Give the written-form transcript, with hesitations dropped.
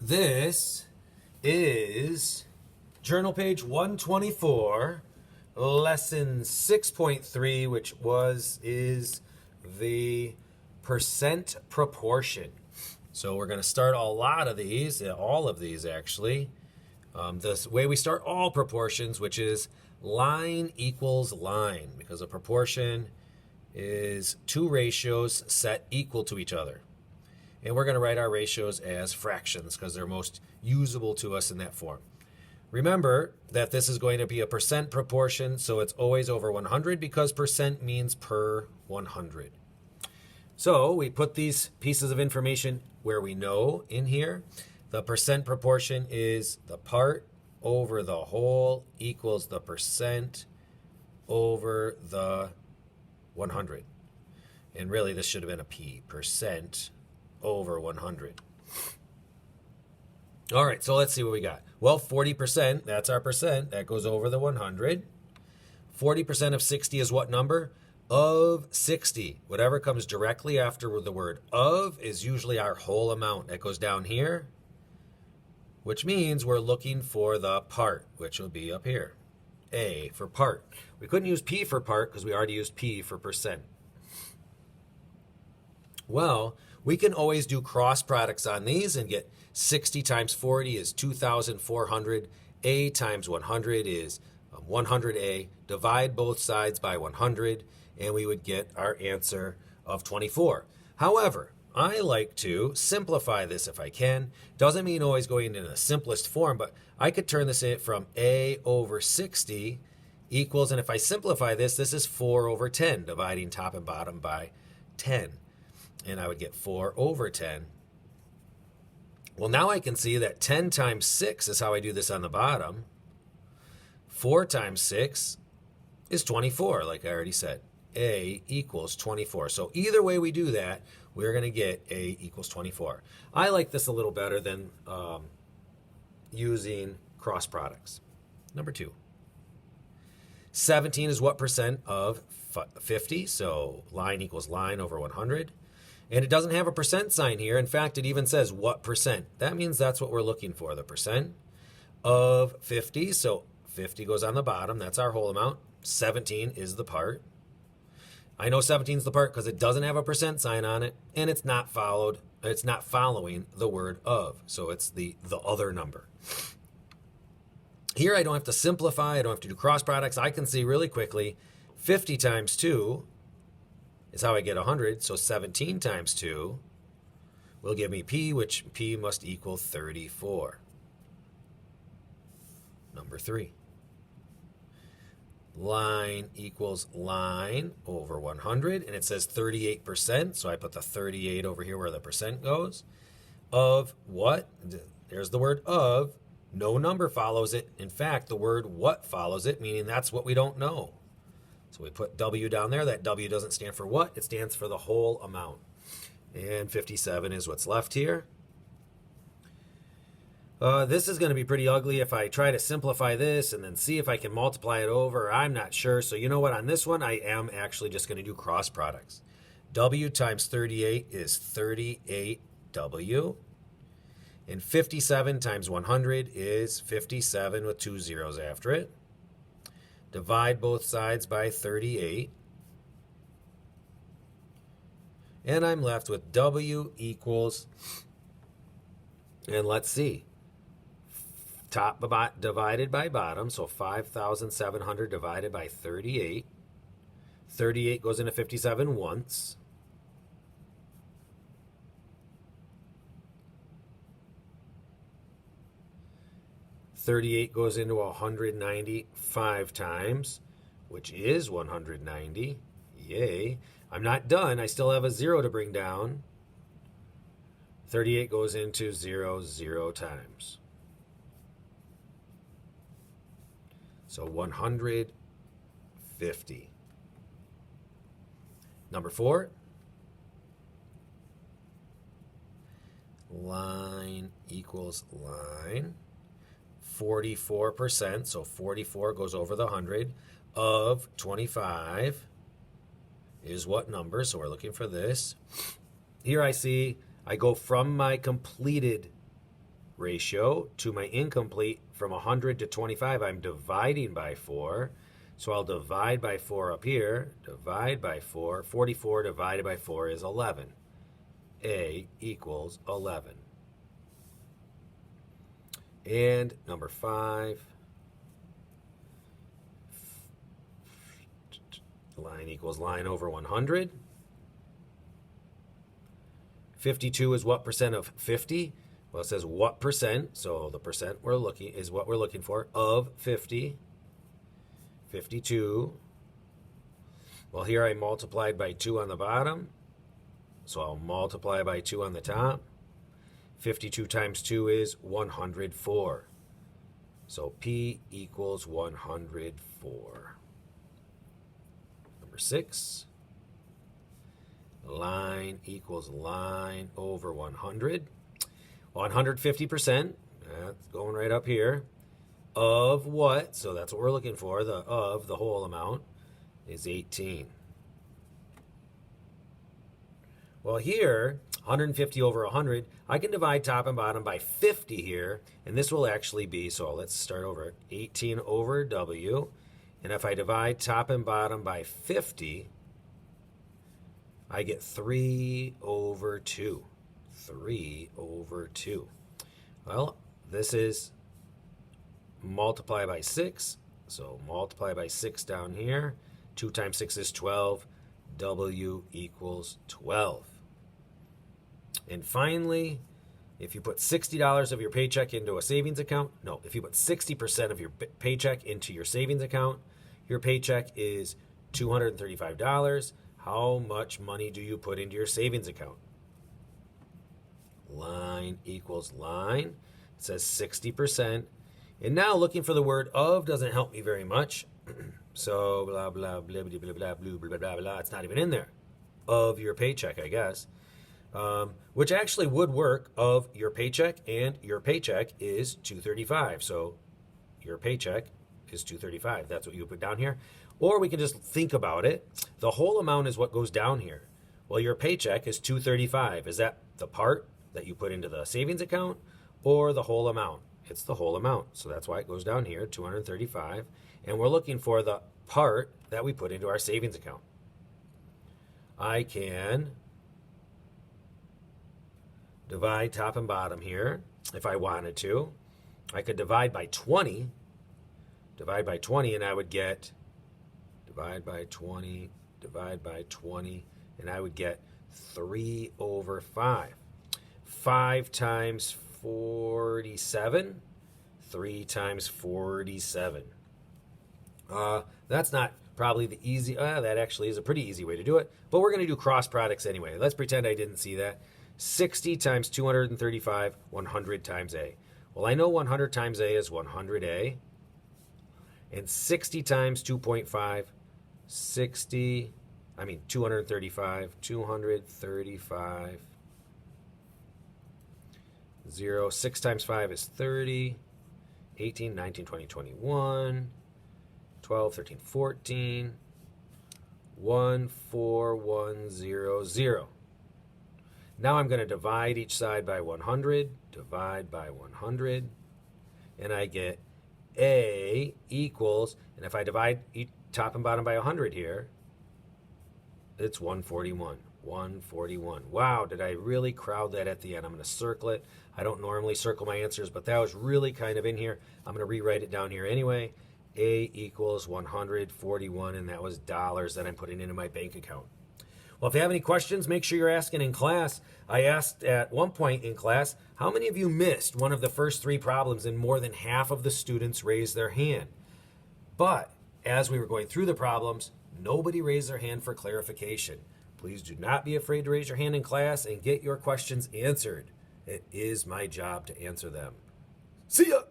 This is journal page 124, lesson 6.3, which is the percent proportion. So we're going to start a lot of these, all of these actually. The way we start all proportions, which is line equals line, because a proportion is two ratios set equal to each other. And we're going to write our ratios as fractions because they're most usable to us in that form. Remember that this is going to be a percent proportion, so it's always over 100 because percent means per 100. So we put these pieces of information where we know in here. The percent proportion is the part over the whole equals the percent over the 100. And really this should have been a P, percent over 100. All right, so let's see what we got. Well, 40%, that's our percent. That goes over the 100. 40% of 60 is what number? Of 60. Whatever comes directly after the word of is usually our whole amount. That goes down here, which means we're looking for the part, which will be up here. A for part. We couldn't use P for part because we already used P for percent. Well, we can always do cross products on these and get 60 times 40 is 2,400. A times 100 is 100A. Divide both sides by 100, and we would get our answer of 24. However, I like to simplify this if I can. Doesn't mean always going in the simplest form, but I could turn this in from A over 60 equals, and if I simplify this, this is 4 over 10, dividing top and bottom by 10. And I would get 4 over 10. Well, now I can see that 10 times 6 is how I do this on the bottom. 4 times 6 is 24, like I already said. A equals 24. So either way we do that, we're going to get A equals 24. I like this a little better than using cross products. Number 2. 17 is what percent of 50? So line equals line over 100. And it doesn't have a percent sign here. In fact, it even says what percent. That means that's what we're looking for, the percent of 50. So 50 goes on the bottom. That's our whole amount. 17 is the part. I know 17 is the part because it doesn't have a percent sign on it, and it's not following the word of. So it's the other number. Here I don't have to simplify. I don't have to do cross products. I can see really quickly 50 times 2 is how I get 100. So 17 times 2 will give me P, which P must equal 34. Number 3. Line equals line over 100, and it says 38%, so I put the 38 over here where the percent goes. Of what? There's the word of. No number follows it. In fact, the word what follows it, meaning that's what we don't know. So we put W down there. That W doesn't stand for what? It stands for the whole amount. And 57 is what's left here. This is going to be pretty ugly if I try to simplify this and then see if I can multiply it over. I'm not sure. So you know what? On this one, I am actually just going to do cross products. W times 38 is 38W. And 57 times 100 is 57 with 2 zeros after it. Divide both sides by 38. And I'm left with W equals, and let's see, top divided by bottom, so 5,700 divided by 38. 38 goes into 57 once. $38 goes into 195 times, which is 190. Yay. I'm not done. I still have a 0 to bring down. 38 goes into 0 times. So 150. Number 4. Line equals line. 44%, so 44 goes over the 100 of 25 is what number? So we're looking for this. Here I see I go from my completed ratio. To my incomplete, from 100 to 25, I'm dividing by 4. So I'll divide by 4 up here. Divide by 4. 44 divided by 4 is 11. A equals 11. And number 5. Line equals line over 100. 52 is what percent of 50? Well, it says what percent, so the percent is what we're looking for of 50. 52. Well, here I multiplied by 2 on the bottom, so I'll multiply by 2 on the top. 52 times 2 is 104. So P equals 104. Number 6. Line equals line over 100. 150%, that's going right up here, of what? So that's what we're looking for. The whole amount is 18. Well, here, 150 over 100, I can divide top and bottom by 50 here, and this will actually be, so let's start over, 18 over W, and if I divide top and bottom by 50, I get 3 over 2. 3 over 2. Well, this is multiply by 6. So multiply by 6 down here. 2 times 6 is 12. W equals 12. And finally, if you put $60 of your paycheck into a savings account, no, if you put 60% of your paycheck into your savings account, your paycheck is $235. How much money do you put into your savings account? Line equals line. It says 60%. And now looking for the word of doesn't help me very much. So blah, blah, blah, blah, blah, blah, blah, blah, blah, blah. It's not even in there. Of your paycheck, I guess. Which actually would work. Of your paycheck, and your paycheck is $235. So your paycheck is $235. That's what you put down here. Or we can just think about it. The whole amount is what goes down here. Well, your paycheck is $235. Is that the part that you put into the savings account or the whole amount? It's the whole amount. So that's why it goes down here, $235. And we're looking for the part that we put into our savings account. I can divide top and bottom here if I wanted to. I could divide by 20. Divide by 20 and I would get divide by 20, and I would get 3 over 5. 5 times 47, 3 times 47. That's not probably the easy, that actually is a pretty easy way to do it, but we're going to do cross products anyway. Let's pretend I didn't see that. 60 times 235, 100 times A. Well, I know 100 times A is 100A, and 60 times 2.5, 235, 0, 6 times 5 is 30, 18, 19, 20, 21, 12, 13, 14, 1, 4, 1, 0, 0. Now I'm going to divide each side by 100, divide by 100, and I get A equals, and if I divide each top and bottom by 100 here, it's 141. 141. Wow, did I really crowd that at the end? I'm going to circle it. I don't normally circle my answers, but that was really kind of in here. I'm going to rewrite it down here anyway. A equals 141, and that was dollars that I'm putting into my bank account. Well, if you have any questions, make sure you're asking in class. I asked at one point in class, how many of you missed one of the first 3 problems, and more than half of the students raised their hand. But as we were going through the problems, nobody raised their hand for clarification. Please do not be afraid to raise your hand in class and get your questions answered. It is my job to answer them. See ya!